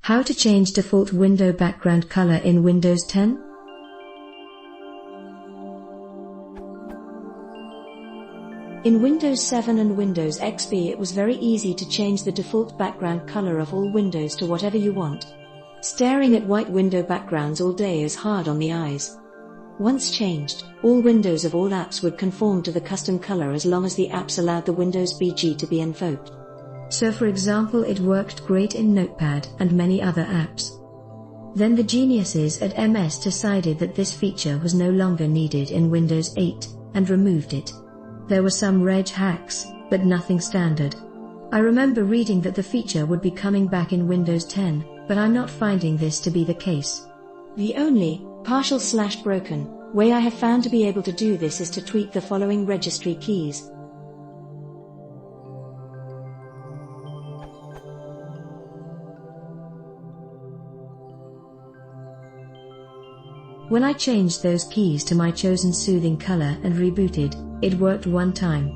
How to change default window background color in Windows 10? In Windows 7 and Windows XP it was very easy to change the default background color of all windows to whatever you want. Staring at white window backgrounds all day is hard on the eyes. Once changed, all windows of all apps would conform to the custom color as long as the apps allowed the Windows BG to be invoked. So for example it worked great in Notepad and many other apps. Then the geniuses at MS decided that this feature was no longer needed in Windows 8, and removed it. There were some reg hacks, but nothing standard. I remember reading that the feature would be coming back in Windows 10, but I'm not finding this to be the case. The only, partial/broken, way I have found to be able to do this is to tweak the following registry keys. When I changed those keys to my chosen soothing color and rebooted, it worked one time.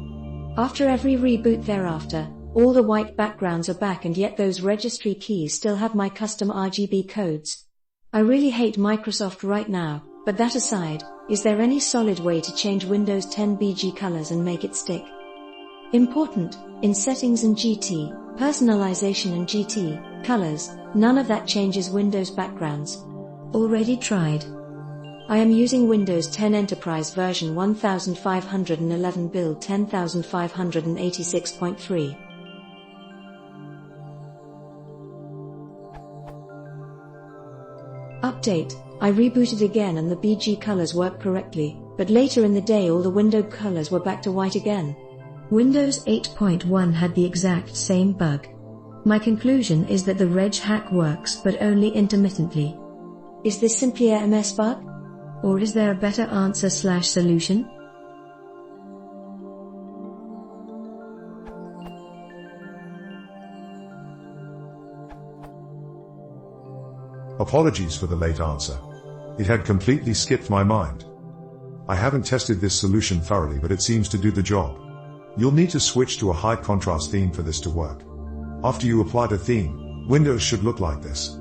After every reboot thereafter, all the white backgrounds are back, and yet those registry keys still have my custom RGB codes. I really hate Microsoft right now, but that aside, is there any solid way to change Windows 10 BG colors and make it stick? Important, in settings and GT, personalization and GT, colors, none of that changes Windows backgrounds. Already tried. I am using Windows 10 Enterprise version 1511 build 10586.3. Update. I rebooted again and the BG colors work correctly, but later in the day all the window colors were back to white again. Windows 8.1 had the exact same bug. My conclusion is that the reg hack works but only intermittently. Is this simply a MS bug? Or is there a better answer/solution? Apologies for the late answer. It had completely skipped my mind. I haven't tested this solution thoroughly, but it seems to do the job. You'll need to switch to a high contrast theme for this to work. After you apply the theme, Windows should look like this.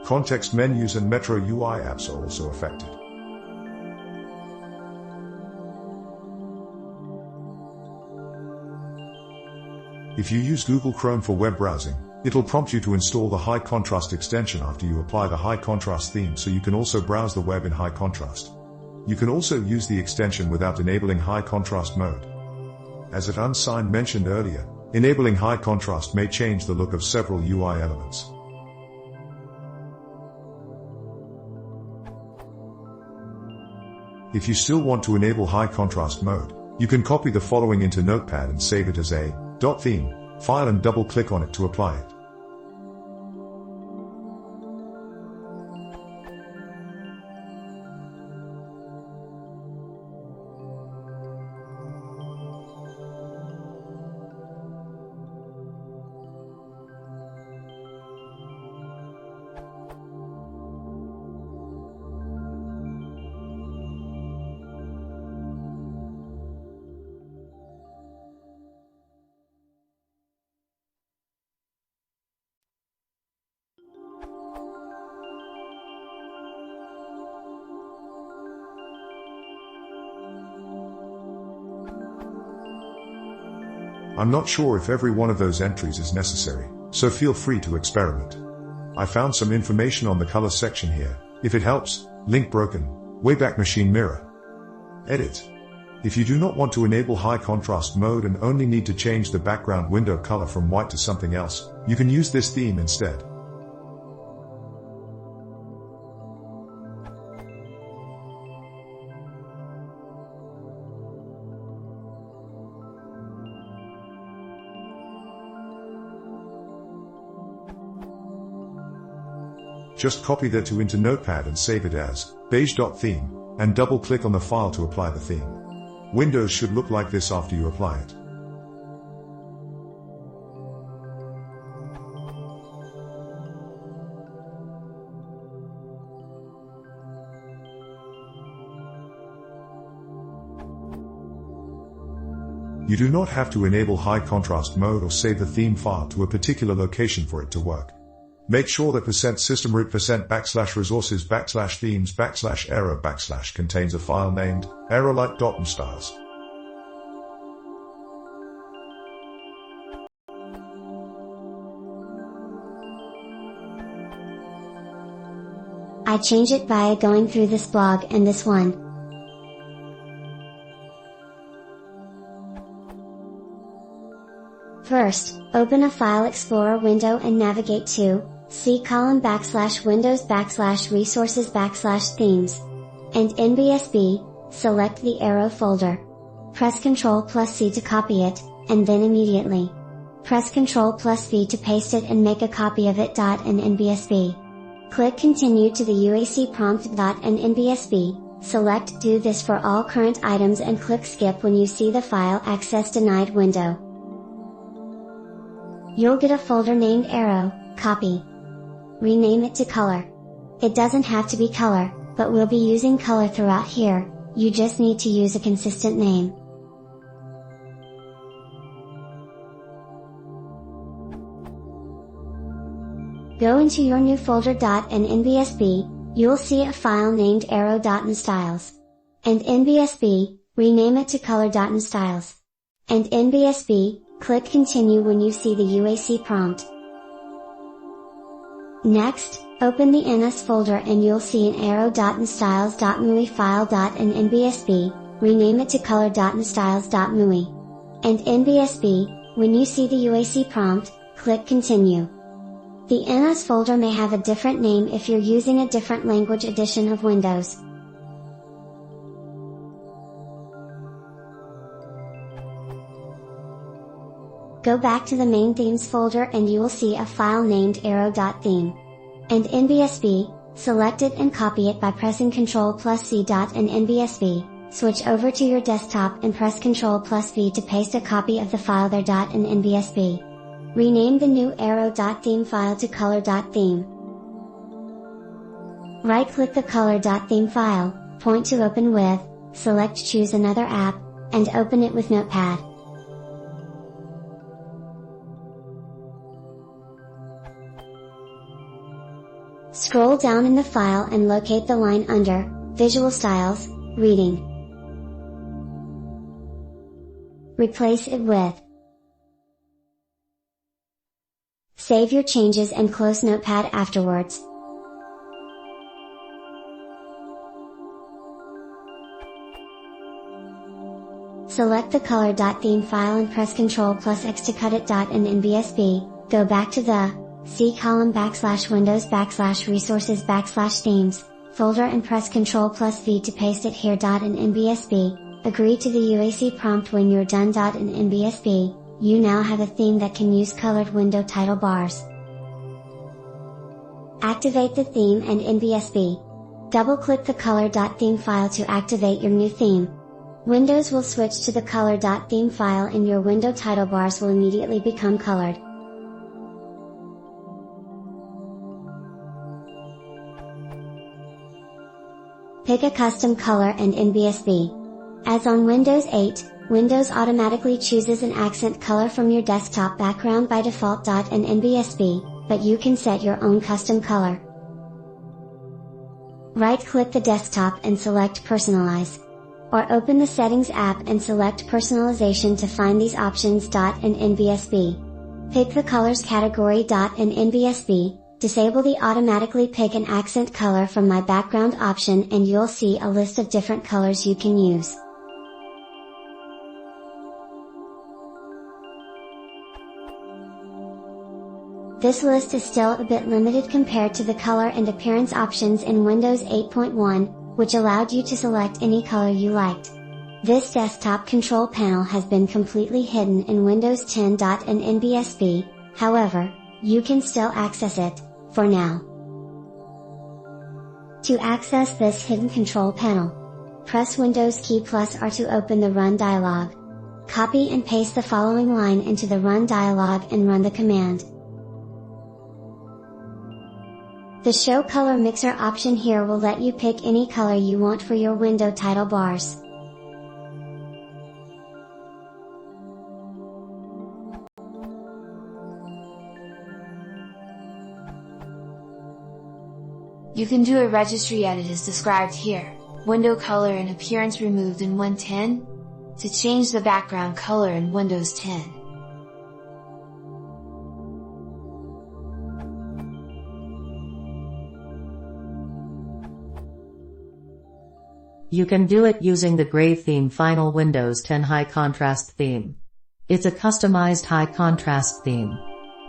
Context menus and Metro UI apps are also affected. If you use Google Chrome for web browsing, it'll prompt you to install the high contrast extension after you apply the high contrast theme, so you can also browse the web in high contrast. You can also use the extension without enabling high contrast mode. As at Unsigned mentioned earlier, enabling high contrast may change the look of several UI elements. If you still want to enable high contrast mode, you can copy the following into Notepad and save it as a .theme file and double-click on it to apply it. I'm not sure if every one of those entries is necessary, so feel free to experiment. I found some information on the color section here. If it helps, link broken, Wayback Machine Mirror. Edit. If you do not want to enable high contrast mode and only need to change the background window color from white to something else, you can use this theme instead. Just copy that to into Notepad and save it as beige.theme, and double-click on the file to apply the theme. Windows should look like this after you apply it. You do not have to enable high contrast mode or save the theme file to a particular location for it to work. Make sure that %systemroot%_resources/themes/error/ contains a file named error-like.styles. I change it via going through this blog and this one. First, open a File Explorer window and navigate to C:\windows\resources\themes. And NBSB, select the Arrow folder. Press Ctrl+C to copy it, and then immediately press Ctrl+V to paste it and make a copy of it. And NBSB. Click Continue to the UAC prompt. And NBSB, select Do this for all current items and click Skip when you see the File Access Denied window. You'll get a folder named Arrow. Copy. Rename it to Color. It doesn't have to be color, but we'll be using color throughout here, you just need to use a consistent name. Go into your new folder. And NBSB, you'll see a file named arrow.nstyles. And NBSB, rename it to color.nstyles. And NBSB, click Continue when you see the UAC prompt. Next, open the NS folder and you'll see an arrow.nstyles.mui file. And NBSB, rename it to color.nstyles.mui. And NBSB, when you see the UAC prompt, click Continue. The NS folder may have a different name if you're using a different language edition of Windows. Go back to the main themes folder and you will see a file named arrow.theme. And NBSB, select it and copy it by pressing Ctrl+C. And NBSB, switch over to your desktop and press Ctrl+V to paste a copy of the file there. And NBSB. Rename the new arrow.theme file to color.theme. Right-click the color.theme file, point to Open With, select Choose Another App, and open it with Notepad. Scroll down in the file and locate the line under Visual Styles, Reading. Replace it with. Save your changes and close Notepad afterwards. Select the color.theme file and press Ctrl+X to cut it. And NBSB, go back to the C:\Windows\resources\themes folder and press Ctrl+V to paste it here. And NBSB, agree to the UAC prompt when you're done. And NBSB, you now have a theme that can use colored window title bars. Activate the theme and NBSB. Double-click the color.theme file to activate your new theme. Windows will switch to the color.theme file and your window title bars will immediately become colored. Pick a custom color and NBSB. As on Windows 8, Windows automatically chooses an accent color from your desktop background by default. And NBSB, but you can set your own custom color. Right-click the desktop and select Personalize. Or open the Settings app and select Personalization to find these options. And NBSB. Pick the Colors category. And NBSB, disable the automatically pick an accent color from my background option and you'll see a list of different colors you can use. This list is still a bit limited compared to the color and appearance options in Windows 8.1, which allowed you to select any color you liked. This desktop control panel has been completely hidden in Windows 10. And NBSB, however, you can still access it, for now. To access this hidden control panel, press Windows key +R to open the Run dialog. Copy and paste the following line into the Run dialog and run the command. The Show Color Mixer option here will let you pick any color you want for your window title bars. You can do a registry edit as described here. Window color and appearance removed in Win 10. To change the background color in Windows 10. You can do it using the Gray theme Final Windows 10 High Contrast theme. It's a customized high contrast theme.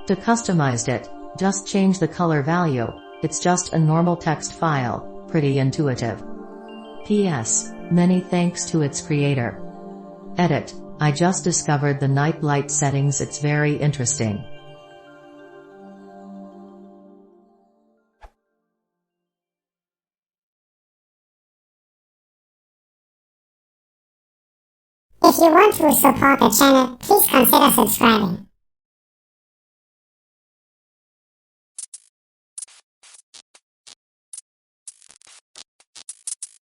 To customize it, just change the color value. It's just a normal text file, pretty intuitive. PS, many thanks to its creator. Edit, I just discovered the night light settings, it's very interesting. If you want to support the channel, please consider subscribing.